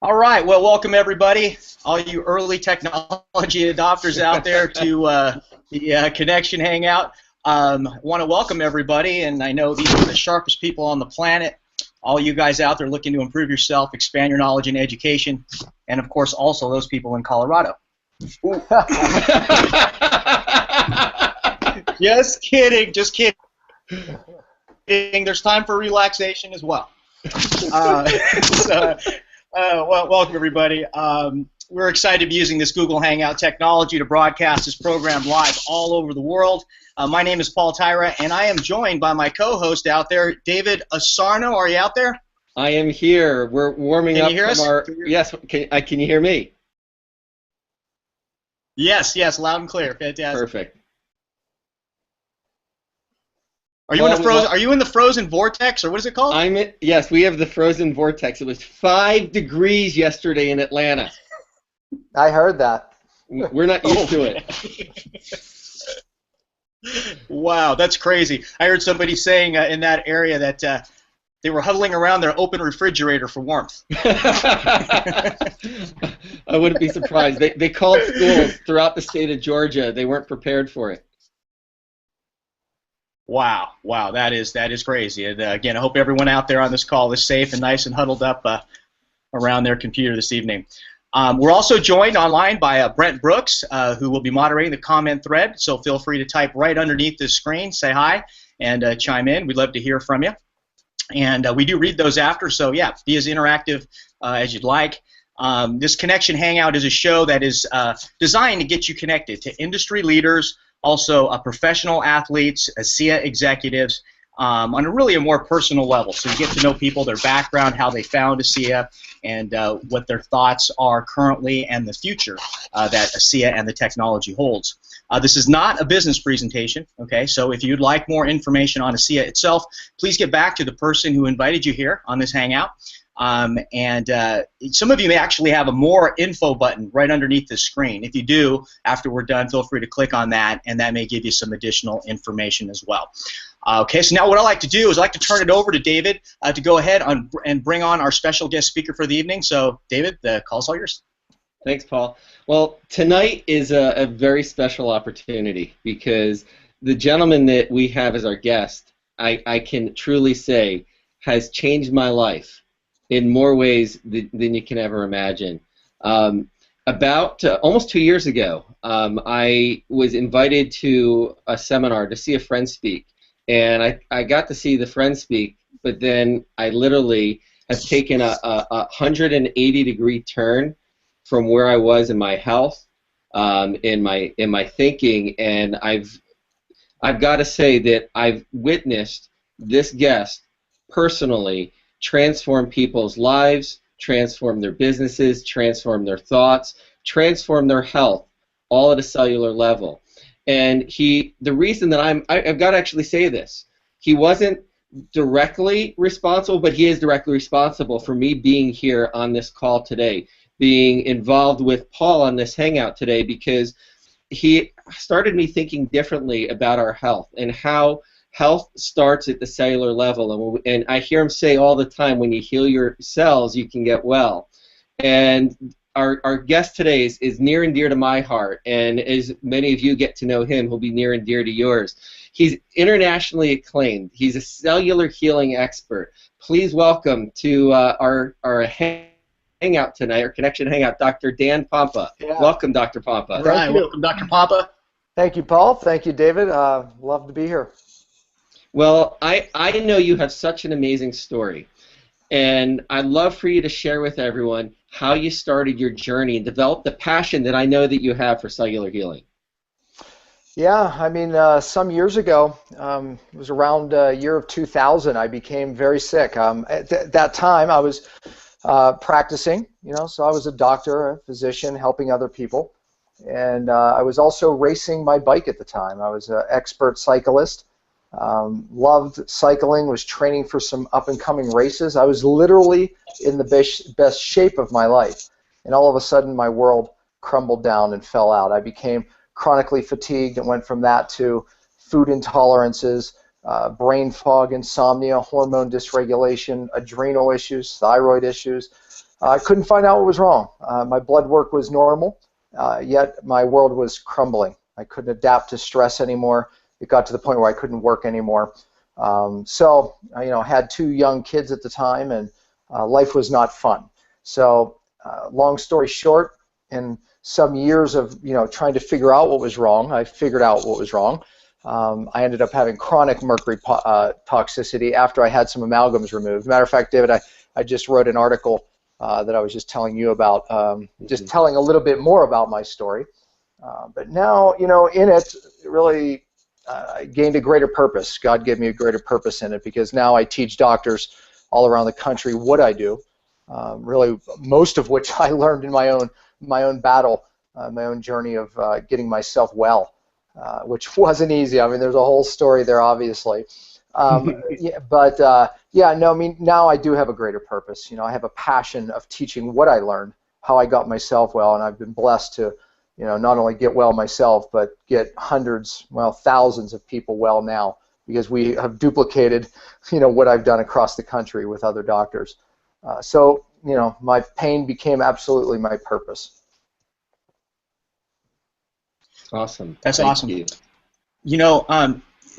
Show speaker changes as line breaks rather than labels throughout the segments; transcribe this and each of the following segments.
All right, well, welcome everybody, all you early technology adopters out there to the Connection Hangout. I want to welcome everybody, and I know these are the sharpest people on the planet. All you guys out there looking to improve yourself, expand your knowledge and education, and of course also those people in Colorado. Just kidding, just kidding. There's time for relaxation as well. Well, welcome everybody. We're excited to be using this Google Hangout technology to broadcast this program live all over the world. My name is Paul Taira, and I am joined by my co-host out there, David-asarnow. Are you out there?
I am here. We're warming up from our. Yes, can you hear me?
Yes, loud and clear. Fantastic.
Perfect.
Are you in the frozen vortex, or what is it called?
Yes, we have the frozen vortex. It was 5 degrees yesterday in Atlanta.
I heard that.
We're not used to it.
Wow, that's crazy. I heard somebody saying in that area that they were huddling around their open refrigerator for warmth.
I wouldn't be surprised. They called schools throughout the state of Georgia. They weren't prepared for it.
Wow, that is crazy. And again, I hope everyone out there on this call is safe and nice and huddled up around their computer this evening. We're also joined online by Brent Brooks, who will be moderating the comment thread, so feel free to type right underneath this screen, say hi, and chime in. We'd love to hear from you. And we do read those after, so yeah, be as interactive as you'd like. This Connection Hangout is a show that is designed to get you connected to industry leaders, also professional athletes, ASEA executives, on a more personal level. So you get to know people, their background, how they found ASEA, and what their thoughts are currently and the future that ASEA and the technology holds. This is not a business presentation, okay? So if you'd like more information on ASEA itself, please get back to the person who invited you here on this Hangout. Some of you may actually have a more info button right underneath the screen. If you do, after we're done, feel free to click on that, and that may give you some additional information as well. Okay, so now what I like to do is I like to turn it over to David to go ahead and bring on our special guest speaker for the evening. So, David, the call's all yours.
Thanks, Paul. Well, tonight is a very special opportunity because the gentleman that we have as our guest, I can truly say, has changed my life in more ways than you can ever imagine. About almost 2 years ago, I was invited to a seminar to see a friend speak, and I got to see the friend speak, but then I literally have taken a 180-degree turn from where I was in my health, in my thinking, and I've got to say that I've witnessed this guest personally transform people's lives, transform their businesses, transform their thoughts, transform their health, all at a cellular level. And the reason that I've got to actually say this, he wasn't directly responsible, but he is directly responsible for me being here on this call today, being involved with Paul on this Hangout today, because he started me thinking differently about our health and how health starts at the cellular level, and I hear him say all the time, when you heal your cells, you can get well. And our guest today is near and dear to my heart, and as many of you get to know him, he'll be near and dear to yours. He's internationally acclaimed. He's a cellular healing expert. Please welcome to our Hangout tonight, our Connection Hangout, Dr. Dan Pompa. Yeah. Welcome, Dr. Pompa.
All right, welcome, Dr. Pompa.
Thank you, Paul. Thank you, David. Love to be here.
Well, I know you have such an amazing story, and I'd love for you to share with everyone how you started your journey and developed the passion that I know that you have for cellular healing.
Yeah, I mean, some years ago, it was around year of 2000, I became very sick. At that time, I was practicing, so I was a doctor, a physician, helping other people, and I was also racing my bike at the time. I was an expert cyclist. Loved cycling, was training for some up-and-coming races. I was literally in the best shape of my life, and all of a sudden my world crumbled down and fell out. I became chronically fatigued and went from that to food intolerances, brain fog, insomnia, hormone dysregulation, adrenal issues, thyroid issues, I couldn't find out what was wrong. My blood work was normal, yet my world was crumbling. I couldn't adapt to stress anymore. It got to the point where I couldn't work anymore. So, I had 2 young kids at the time, and life was not fun. So, long story short, in some years of trying to figure out what was wrong, I figured out what was wrong. I ended up having chronic mercury toxicity after I had some amalgams removed. Matter of fact, David, I just wrote an article that I was just telling you about, just telling a little bit more about my story. But now, in it, really, I gained a greater purpose. God gave me a greater purpose in it, because now I teach doctors all around the country what I do. Really, most of which I learned in my own battle, my own journey of getting myself well, which wasn't easy. I mean, there's a whole story there, obviously. Now I do have a greater purpose. I have a passion of teaching what I learned, how I got myself well, and I've been blessed to not only get well myself, but get hundreds, thousands of people well now, because we have duplicated, what I've done across the country with other doctors. So, my pain became absolutely my purpose.
Awesome.
That's
Thank
awesome.
You.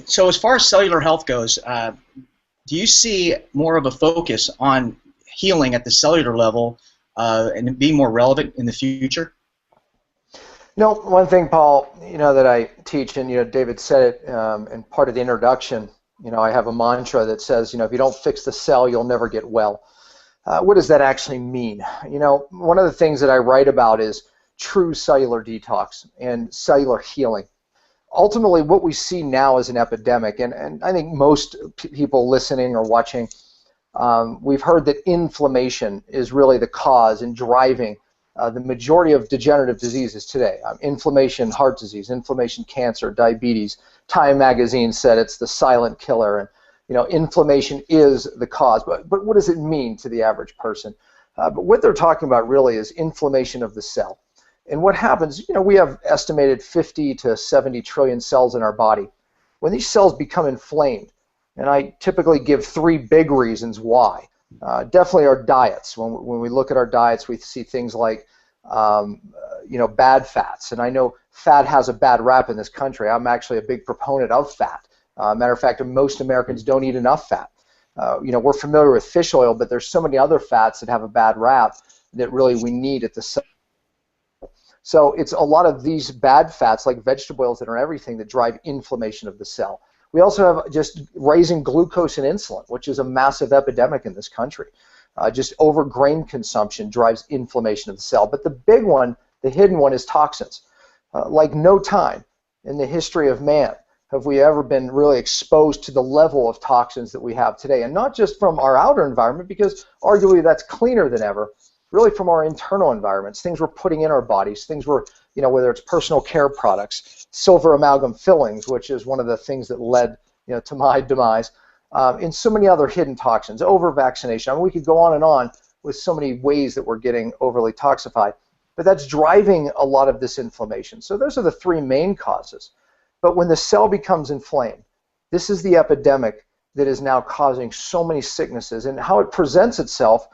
So as far as cellular health goes, do you see more of a focus on healing at the cellular level and being more relevant in the future?
One thing, Paul, that I teach, and David said it in part of the introduction. I have a mantra that says, if you don't fix the cell, you'll never get well. What does that actually mean? One of the things that I write about is true cellular detox and cellular healing. Ultimately, what we see now is an epidemic, and I think most people listening or watching, we've heard that inflammation is really the cause and driving the majority of degenerative diseases today. Inflammation, heart disease, inflammation, cancer, diabetes. Time magazine said it's the silent killer, and inflammation is the cause. But what does it mean to the average person? But what they're talking about really is inflammation of the cell. And what happens, we have estimated 50 to 70 trillion cells in our body. When these cells become inflamed, and I typically give 3 big reasons why. Definitely our diets. When we look at our diets, we see things like, bad fats. And I know fat has a bad rap in this country. I'm actually a big proponent of fat. Matter of fact, most Americans don't eat enough fat. We're familiar with fish oil, but there's so many other fats that have a bad rap that really we need at the cell. So it's a lot of these bad fats, like vegetable oils that are everything, that drive inflammation of the cell. We also have just raising glucose and insulin, which is a massive epidemic in this country. Just over grain consumption drives inflammation of the cell. But the big one, the hidden one, is toxins. Like no time in the history of man have we ever been really exposed to the level of toxins that we have today. And not just from our outer environment, because arguably that's cleaner than ever, really from our internal environments, things we're putting in our bodies, things we're, whether it's personal care products, silver amalgam fillings, which is one of the things that led, to my demise, and so many other hidden toxins, over-vaccination. I mean, we could go on and on with so many ways that we're getting overly toxified, but that's driving a lot of this inflammation. So those are the 3 main causes. But when the cell becomes inflamed, this is the epidemic that is now causing so many sicknesses, and how it presents itself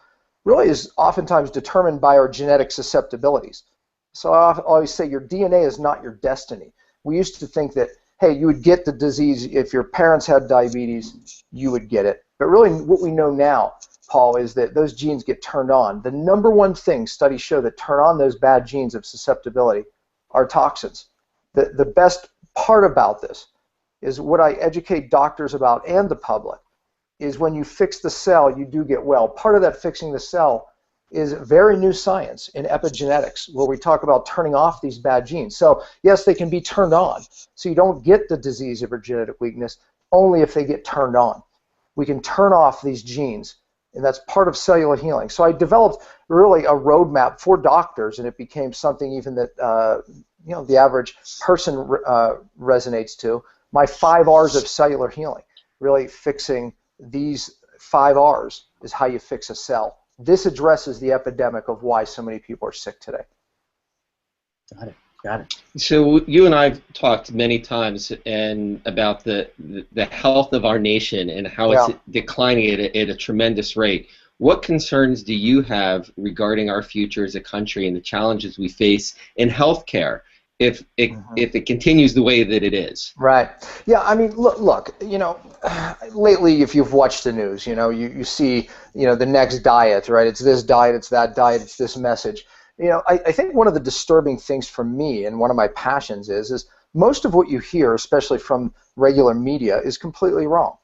really is oftentimes determined by our genetic susceptibilities. So I always say your DNA is not your destiny. We used to think that, hey, you would get the disease if your parents had diabetes, you would get it. But really what we know now, Paul, is that those genes get turned on. The number one thing studies show that turn on those bad genes of susceptibility are toxins. The best part about this is what I educate doctors about and the public is when you fix the cell, you do get well. Part of that fixing the cell is very new science in epigenetics, where we talk about turning off these bad genes. So yes, they can be turned on. So you don't get the disease of your genetic weakness only if they get turned on. We can turn off these genes, and that's part of cellular healing. So I developed really a roadmap for doctors, and it became something even that the average person resonates to. My 5 R's of cellular healing, really fixing these 5 R's is how you fix a cell. This addresses the epidemic of why so many people are sick today.
Got it.
So you and I have talked many times about the health of our nation and how it's declining at a tremendous rate. What concerns do you have regarding our future as a country and the challenges we face in healthcare if it continues the way that it is?
Right. Yeah, I mean, look, lately, if you've watched the news, you see, the next diet, right? It's this diet, it's that diet, it's this message. I think one of the disturbing things for me, and one of my passions is most of what you hear, especially from regular media, is completely wrong.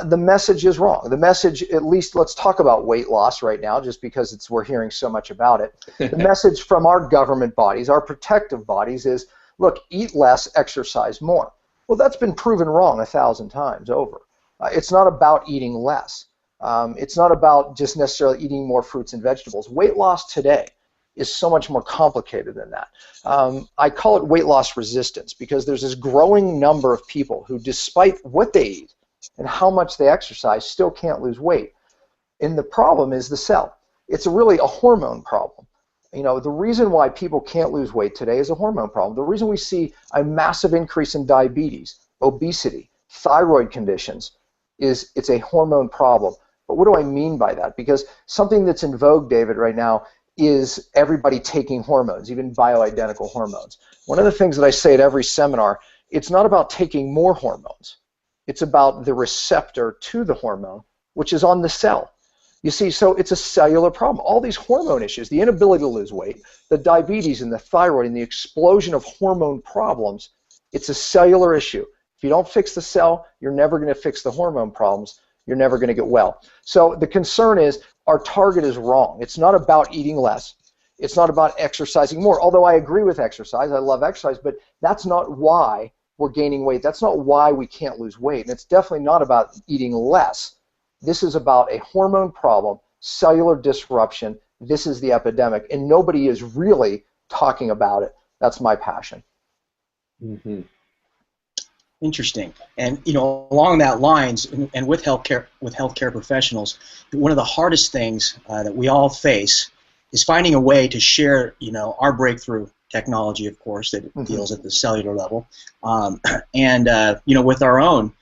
The message is wrong. The message, at least let's talk about weight loss right now, just because we're hearing so much about it. The message from our government bodies, our protective bodies, is, look, eat less, exercise more. Well, that's been proven wrong 1,000 times over. It's not about eating less. It's not about just necessarily eating more fruits and vegetables. Weight loss today is so much more complicated than that. I call it weight loss resistance because there's this growing number of people who, despite what they eat and how much they exercise, still can't lose weight. And the problem is the cell. It's really a hormone problem. The reason why people can't lose weight today is a hormone problem. The reason we see a massive increase in diabetes, obesity, thyroid conditions is it's a hormone problem. But what do I mean by that? Because something that's in vogue, David, right now is everybody taking hormones, even bioidentical hormones. One of the things that I say at every seminar, it's not about taking more hormones. It's about the receptor to the hormone, which is on the cell. You see, so it's a cellular problem. All these hormone issues, the inability to lose weight, the diabetes and the thyroid and the explosion of hormone problems, it's a cellular issue. If you don't fix the cell, you're never going to fix the hormone problems. You're never going to get well. So the concern is our target is wrong. It's not about eating less. It's not about exercising more, although I agree with exercise. I love exercise, but that's not why we're gaining weight. That's not why we can't lose weight. And it's definitely not about eating less. This is about a hormone problem, cellular disruption. This is the epidemic, and nobody is really talking about it. That's my passion.
Mm-hmm.
Interesting. And along that lines, and with healthcare professionals, one of the hardest things that we all face is finding a way to share, our breakthrough technology, of course, that deals at the cellular level, and with our own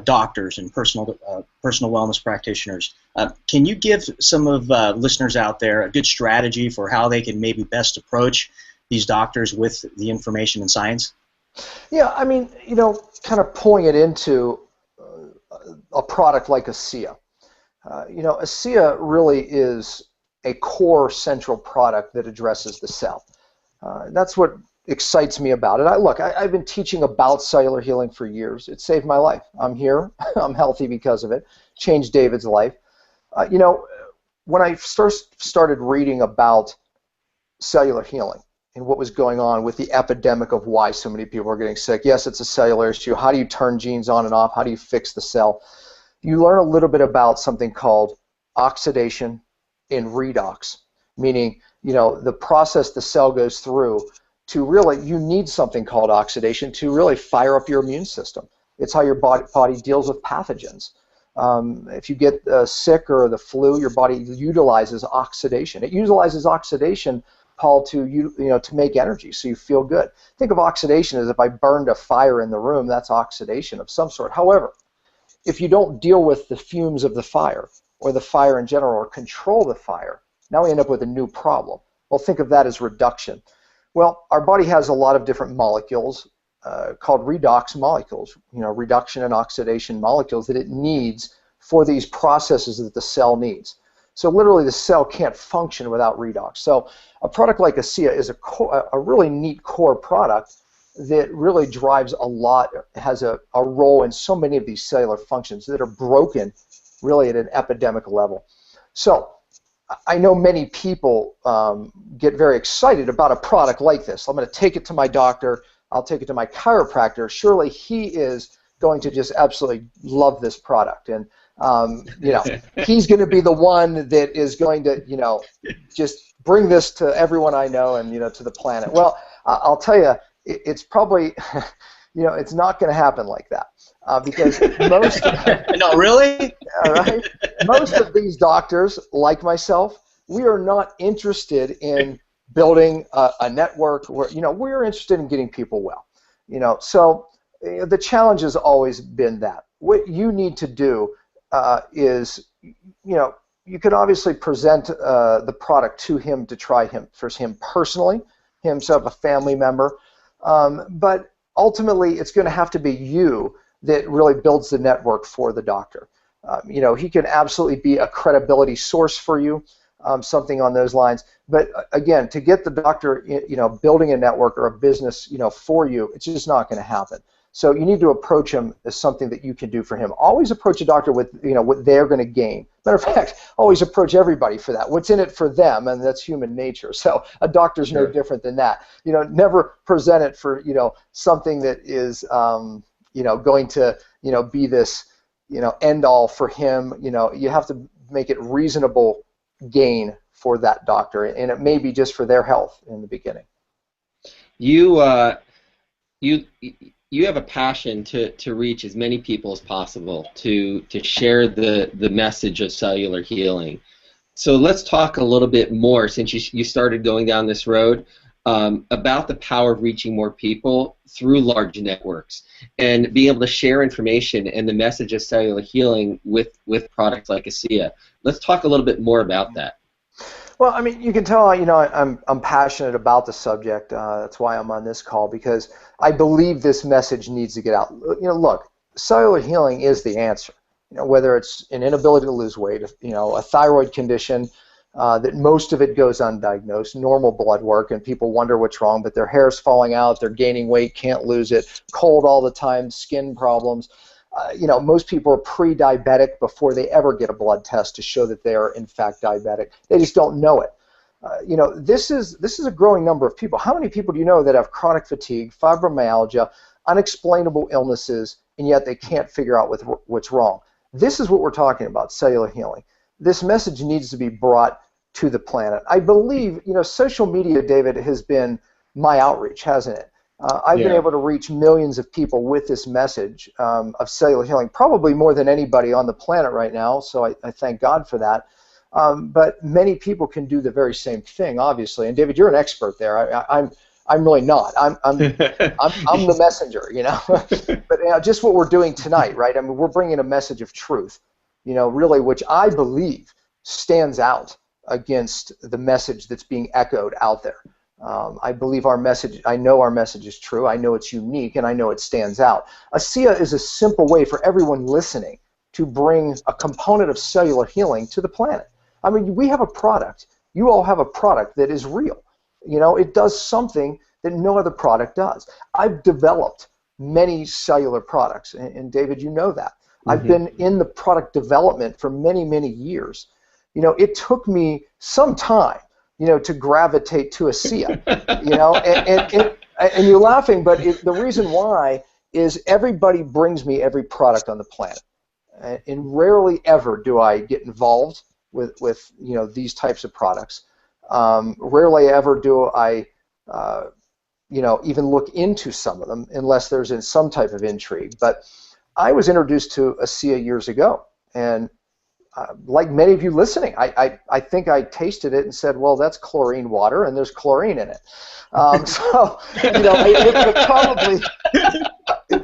doctors and personal wellness practitioners. Can you give some of listeners out there a good strategy for how they can maybe best approach these doctors with the information and science?
Yeah, I mean, kind of pulling it into a product like ASEA. ASEA really is a core central product that addresses the cell. That's what excites me about it. I've been teaching about cellular healing for years. It saved my life. I'm here. I'm healthy because of it. Changed David's life. When I first started reading about cellular healing and what was going on with the epidemic of why so many people are getting sick, yes, it's a cellular issue. How do you turn genes on and off? How do you fix the cell? You learn a little bit about something called oxidation and redox, meaning the process the cell goes through to really, you need something called oxidation to really fire up your immune system. It's how your body deals with pathogens. If you get sick or the flu, your body utilizes oxidation. It utilizes oxidation, Paul, to make energy, so you feel good. Think of oxidation as if I burned a fire in the room. That's oxidation of some sort. However, if you don't deal with the fumes of the fire or the fire in general or control the fire, now we end up with a new problem. Well, think of that as reduction. Well, our body has a lot of different molecules called redox molecules, reduction and oxidation molecules that it needs for these processes that the cell needs. So literally the cell can't function without redox. So a product like ASEA is a really neat core product that really drives a lot, has a role in so many of these cellular functions that are broken really at an epidemic level. So I know many people get very excited about a product like this. I'm going to take it to my doctor. I'll take it to my chiropractor. Surely he is going to just absolutely love this product. And, he's going to be the one that is going to, just bring this to everyone I know and, to the planet. Well, I'll tell you, it's probably, it's not going to happen like that. Because most
no, really?
Right? Most of these doctors, like myself, we are not interested in building a network where, we're interested in getting people well. So the challenge has always been that. What you need to do is, you can obviously present the product to him to try him for him personally, himself, a family member, but ultimately it's going to have to be you that really builds the network for the doctor. He can absolutely be a credibility source for you, something on those lines. But again, to get the doctor, building a network or a business, for you, it's just not going to happen. So you need to approach him as something that you can do for him. Always approach a doctor with, what they're going to gain. Matter of fact, always approach everybody for that. What's in it for them, and that's human nature. So a doctor's no different than that. Never present it for, something that is, going to, be this, end all for him. You have to make it reasonable gain for that doctor, and it may be just for their health in the beginning.
You have a passion to reach as many people as possible, to share the message of cellular healing. So let's talk a little bit more, since you started going down this road, about the power of reaching more people through large networks and being able to share information and the message of cellular healing with products like ASEA. Let's talk a little bit more about that.
Well, I mean, you can tell, I'm passionate about the subject. That's why I'm on this call, because I believe this message needs to get out. Look, cellular healing is the answer. Whether it's an inability to lose weight, a thyroid condition that most of it goes undiagnosed, normal blood work, and people wonder what's wrong, but their hair's falling out, they're gaining weight, can't lose it, cold all the time, skin problems. Most people are pre-diabetic before they ever get a blood test to show that they are in fact diabetic. They just don't know it. This is a growing number of people. How many people do you know that have chronic fatigue, fibromyalgia, unexplainable illnesses, and yet they can't figure out what's wrong? This is what we're talking about, cellular healing. This message needs to be brought to the planet. I believe, social media, David, has been my outreach, hasn't it? I've been able to reach millions of people with this message of cellular healing, probably more than anybody on the planet right now, so I thank God for that. But many people can do the very same thing, obviously. And David, you're an expert there. I'm really not. I'm the messenger, But just what we're doing tonight, right? I mean, we're bringing a message of truth, really, which I believe stands out against the message that's being echoed out there. I believe our message, I know our message is true, I know it's unique, and I know it stands out. ASEA is a simple way for everyone listening to bring a component of cellular healing to the planet. I mean, we have a product, you all have a product that is real. It does something that no other product does. I've developed many cellular products, and David, you know that. I've been in the product development for many, many years. It took me some time to gravitate to ASEA, and you're laughing, but the reason why is everybody brings me every product on the planet, and rarely ever do I get involved with these types of products. Rarely ever do I, even look into some of them unless there's some type of intrigue. But I was introduced to ASEA years ago, and like many of you listening, I think I tasted it and said, well, that's chlorine water, and there's chlorine in it. So, it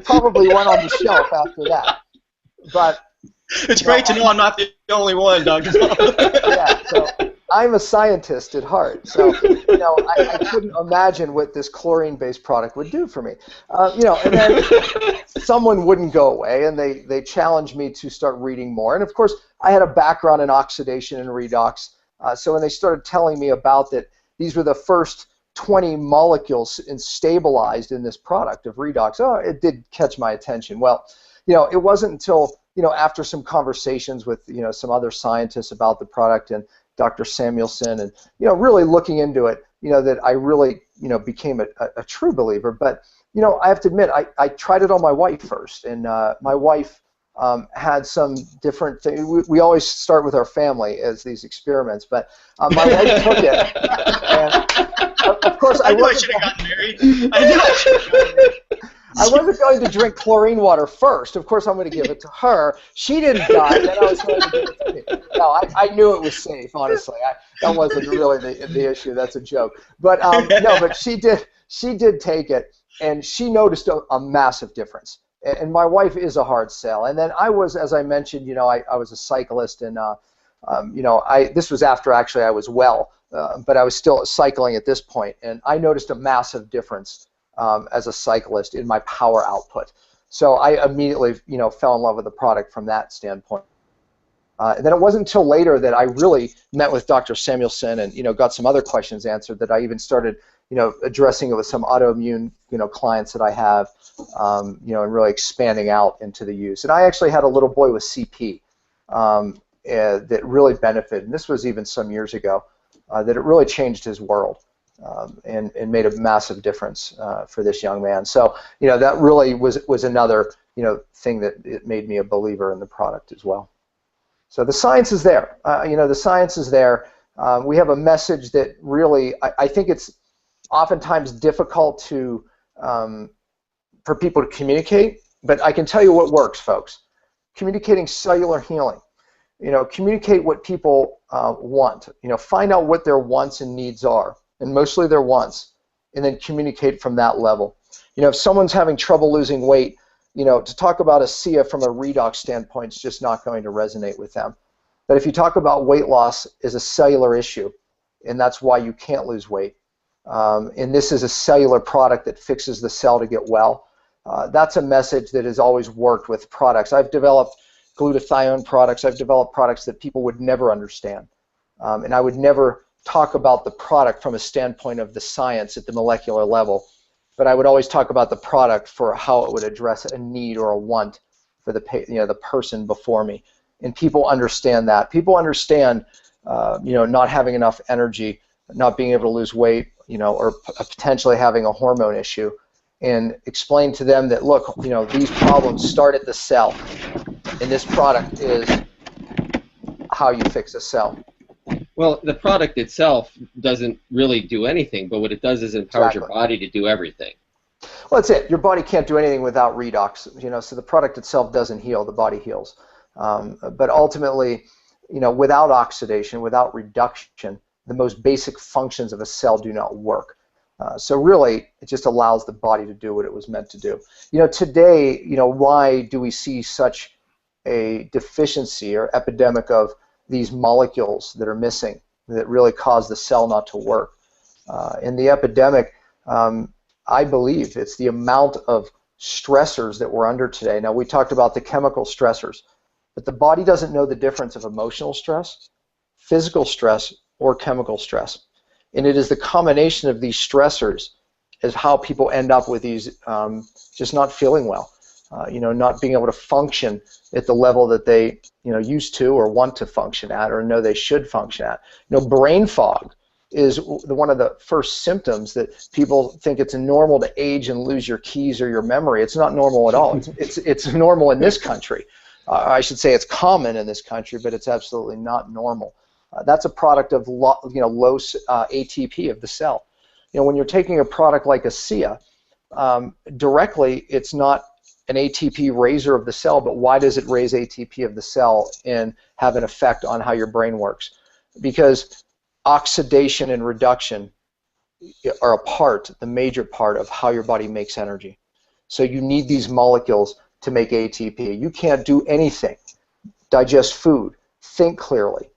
probably went on the shelf after that. But
it's great to know I'm not the only one, Dr.
Yeah, so I'm a scientist at heart, so I couldn't imagine what this chlorine-based product would do for me. And then someone wouldn't go away, and they challenged me to start reading more. And of course, I had a background in oxidation and redox, so when they started telling me about that, these were the first 20 molecules stabilized in this product of redox. Oh, it did catch my attention. Well, it wasn't until after some conversations with some other scientists about the product and Dr. Samuelson, and really looking into it, that I really became a true believer. But I have to admit, I tried it on my wife first, and my wife had some different things. We always start with our family as these experiments, but my wife took it, and of course
I knew I should have gotten married. I knew I should have gotten married.
I wasn't going to drink chlorine water first. Of course, I'm going to give it to her. She didn't die, then I was going to give it to me. No, I knew it was safe, honestly. That wasn't really the issue. That's a joke. But no, but she did take it, and she noticed a massive difference. And my wife is a hard sell. And then I was, as I mentioned, I was a cyclist, and This was after actually I was well, but I was still cycling at this point, and I noticed a massive difference as a cyclist in my power output. So I immediately, fell in love with the product from that standpoint. And then it wasn't until later that I really met with Dr. Samuelson and got some other questions answered that I even started addressing it with some autoimmune clients that I have, and really expanding out into the use. And I actually had a little boy with CP that really benefited, and this was even some years ago, that it really changed his world and made a massive difference for this young man. So that really was another thing that it made me a believer in the product as well. So the science is there. The science is there. We have a message that really, I think it's oftentimes difficult for people to communicate, but I can tell you what works, folks. Communicating cellular healing. Communicate what people want. Find out what their wants and needs are, and mostly their wants, and then communicate from that level. If someone's having trouble losing weight, to talk about ASEA from a Redox standpoint is just not going to resonate with them. But if you talk about weight loss as a cellular issue, and that's why you can't lose weight, and this is a cellular product that fixes the cell to get well, that's a message that has always worked with products. I've developed glutathione products. I've developed products that people would never understand. And I would never talk about the product from a standpoint of the science at the molecular level, but I would always talk about the product for how it would address a need or a want for the person before me. And people understand that. People understand, not having enough energy, not being able to lose weight, or potentially having a hormone issue, and explain to them that, look, these problems start at the cell, and this product is how you fix a cell.
Well, the product itself doesn't really do anything, but what it does is empowers your body to do everything.
Well, that's it. Your body can't do anything without redox, so the product itself doesn't heal, the body heals. But ultimately, without oxidation, without reduction, the most basic functions of a cell do not work. So really, it just allows the body to do what it was meant to do. Today, why do we see such a deficiency or epidemic of these molecules that are missing that really cause the cell not to work? In the epidemic, I believe it's the amount of stressors that we're under today. Now, we talked about the chemical stressors, but the body doesn't know the difference of emotional stress, physical stress, or chemical stress. And it is the combination of these stressors is how people end up with these just not feeling well, not being able to function at the level that they used to or want to function at or know they should function at. Brain fog is one of the first symptoms that people think it's normal to age and lose your keys or your memory. It's not normal at all. It's normal in this country. I should say it's common in this country, but it's absolutely not normal. That's a product of low ATP of the cell. When you're taking a product like ASEA, directly it's not an ATP raiser of the cell, but why does it raise ATP of the cell and have an effect on how your brain works? Because oxidation and reduction are the major part of how your body makes energy. So you need these molecules to make ATP. You can't do anything, digest food, think clearly,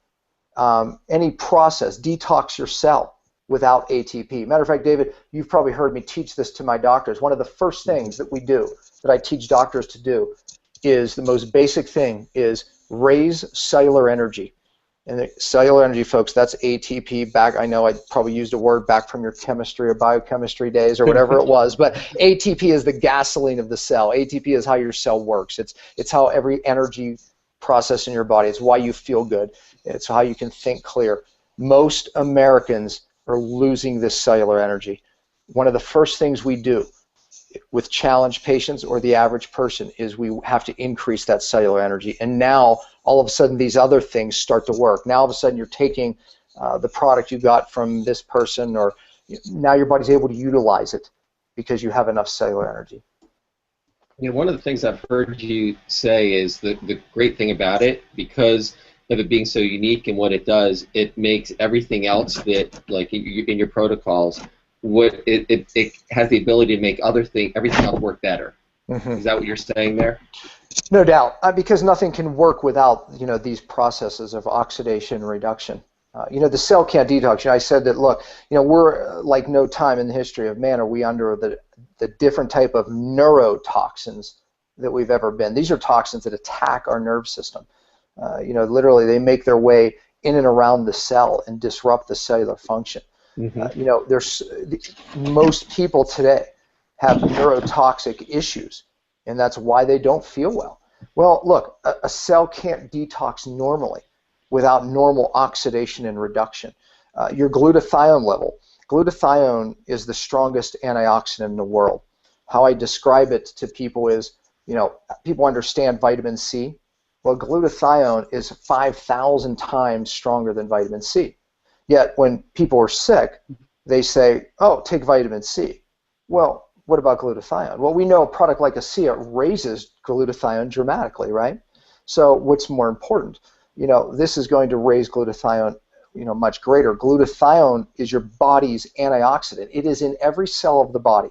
any process, detox your cell without ATP. Matter of fact, David, you've probably heard me teach this to my doctors. One of the first things that we do, that I teach doctors to do, is the most basic thing is raise cellular energy. And the cellular energy, folks, that's ATP back. I know I probably used a word back from your chemistry or biochemistry days or whatever it was, but ATP is the gasoline of the cell. ATP is how your cell works. It's how every energy process in your body. It's why you feel good. It's how you can think clear. Most Americans are losing this cellular energy. One of the first things we do with challenged patients or the average person is we have to increase that cellular energy. And now, all of a sudden, these other things start to work. Now, all of a sudden, you're taking the product you got from this person, or now your body's able to utilize it because you have enough cellular energy.
One of the things I've heard you say is the great thing about it, because of it being so unique in what it does, it makes everything else that, like in your protocols, it has the ability to make everything else work better. Mm-hmm. Is that what you're saying there?
No doubt, because nothing can work without these processes of oxidation and reduction. The cell can't detox. I said that. Look, we're like no time in the history of man are we under the different type of neurotoxins that we've ever been. These are toxins that attack our nerve system. Literally, they make their way in and around the cell and disrupt the cellular function. Mm-hmm. There's most people today have neurotoxic issues, and that's why they don't feel well. Well, look, a cell can't detox normally without normal oxidation and reduction. Your glutathione level. Glutathione is the strongest antioxidant in the world. How I describe it to people is, people understand vitamin C. Well, glutathione is 5,000 times stronger than vitamin C. Yet when people are sick, they say, oh, take vitamin C. Well, what about glutathione? Well, we know a product like ASEA raises glutathione dramatically, right? So what's more important? This is going to raise glutathione, much greater. Glutathione is your body's antioxidant. It is in every cell of the body.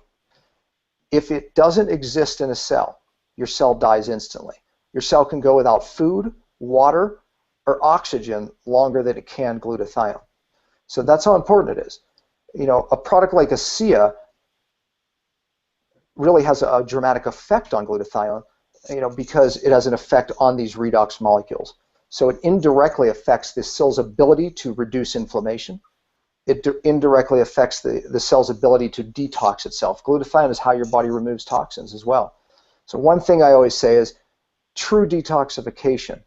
If it doesn't exist in a cell, your cell dies instantly. Your cell can go without food, water, or oxygen longer than it can glutathione. So that's how important it is. A product like ASEA really has a dramatic effect on glutathione, because it has an effect on these redox molecules. So it indirectly affects the cell's ability to reduce inflammation. It indirectly affects the cell's ability to detox itself. Glutathione is how your body removes toxins as well. So one thing I always say is true detoxification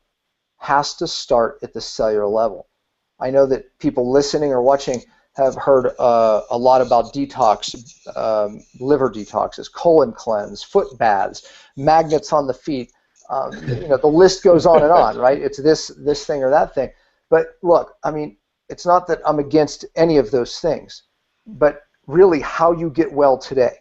has to start at the cellular level. I know that people listening or watching have heard a lot about detox, liver detoxes, colon cleanse, foot baths, magnets on the feet. The list goes on and on, right? It's this thing or that thing. But look, it's not that I'm against any of those things, but really how you get well today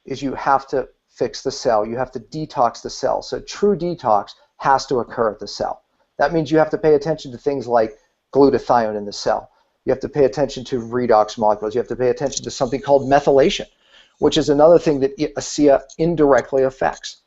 is you have to fix the cell. You have to detox the cell. So true detox has to occur at the cell. That means you have to pay attention to things like glutathione in the cell. You have to pay attention to redox molecules. You have to pay attention to something called methylation, which is another thing that ASEA indirectly affects.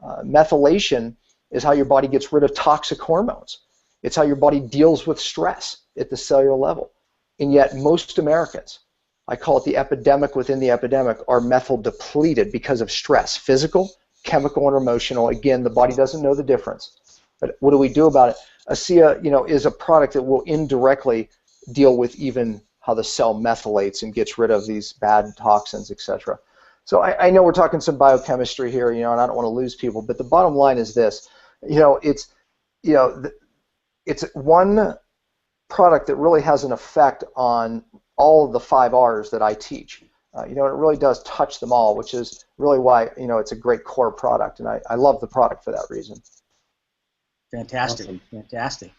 Methylation is how your body gets rid of toxic hormones. It's how your body deals with stress at the cellular level. And yet most Americans, I call it the epidemic within the epidemic, are methyl depleted because of stress, physical, chemical, and emotional. Again, the body doesn't know the difference. But what do we do about it? ASEA, is a product that will indirectly deal with even how the cell methylates and gets rid of these bad toxins, etc. So I know we're talking some biochemistry here, and I don't want to lose people, but the bottom line is this: it's one product that really has an effect on all of the 5 R's that I teach. It really does touch them all, which is really why it's a great core product, and I love the product for that reason.
Fantastic, awesome. Fantastic.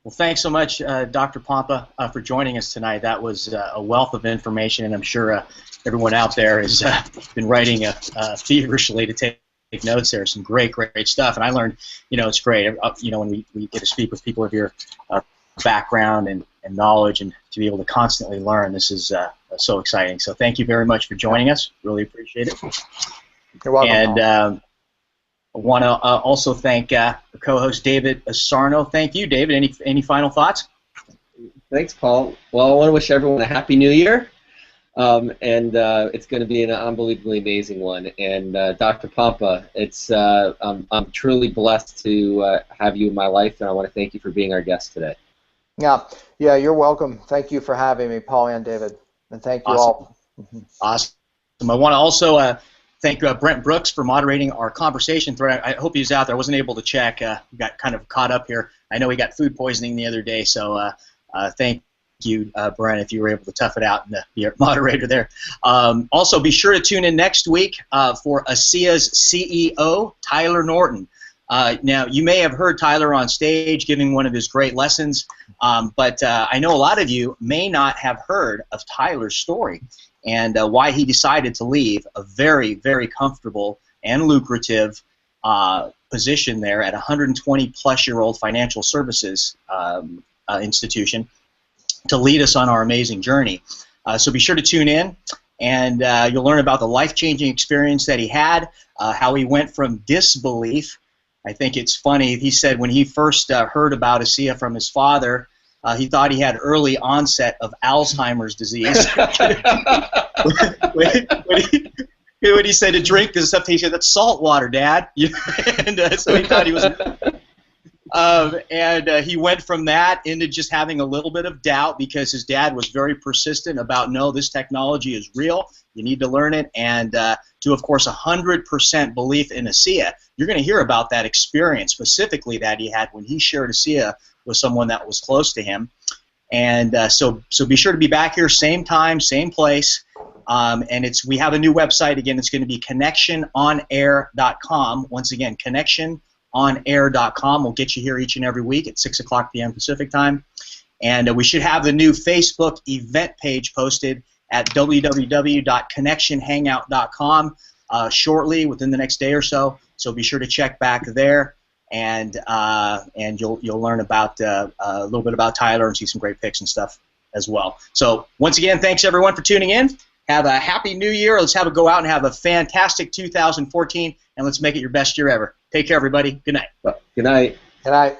Well, thanks so much, Dr. Pompa, for joining us tonight. That was a wealth of information, and I'm sure everyone out there has been writing feverishly to take notes there. Some great stuff, and I learned, it's great, when we get to speak with people of your background and knowledge, and to be able to constantly learn. This is so exciting. So thank you very much for joining us. Really appreciate it.
You're welcome.
And I want to also thank the co-host David-Asarnow. Thank you, David. Any final thoughts?
Thanks, Paul. Well, I want to wish everyone a happy New Year, and it's going to be an unbelievably amazing one. And Dr. Pompa, I'm truly blessed to have you in my life, and I want to thank you for being our guest today.
Yeah, you're welcome. Thank you for having me, Paul and David, and thank you all.
Awesome. I want to also thank Brent Brooks for moderating our conversation thread. I hope he's out there. I wasn't able to check. Got kind of caught up here. I know he got food poisoning the other day, so thank you, Brent, if you were able to tough it out and be a moderator there. Also, be sure to tune in next week for ASEA's CEO, Tyler Norton. Now, you may have heard Tyler on stage giving one of his great lessons, but I know a lot of you may not have heard of Tyler's story and why he decided to leave a very, very comfortable and lucrative position there at a 120-plus-year-old financial services institution to lead us on our amazing journey. So be sure to tune in, and you'll learn about the life-changing experience that he had, how he went from disbelief I think it's funny. He said when he first heard about ASEA from his father, he thought he had early onset of Alzheimer's disease. when he said to drink this stuff, he said, "That's salt water, Dad." And so he thought he was. He went from that into just having a little bit of doubt because his dad was very persistent about, no, this technology is real. You need to learn it. And to, of course, 100% belief in ASEA. You're going to hear about that experience specifically that he had when he shared ASEA with someone that was close to him. And so be sure to be back here, same time, same place. And we have a new website. Again, it's going to be connectiononair.com. Once again, connectiononair.com. We'll get you here each and every week at 6 o'clock p.m. Pacific time. And we should have the new Facebook event page posted at www.connectionhangout.com shortly, within the next day or so. So be sure to check back there, and you'll learn about a little bit about Tyler and see some great pics and stuff as well. So once again, thanks everyone for tuning in. Have a happy new year. Let's have a go out and have a fantastic 2014, and let's make it your best year ever. Take care, everybody. Good night.
Good night.
Good night.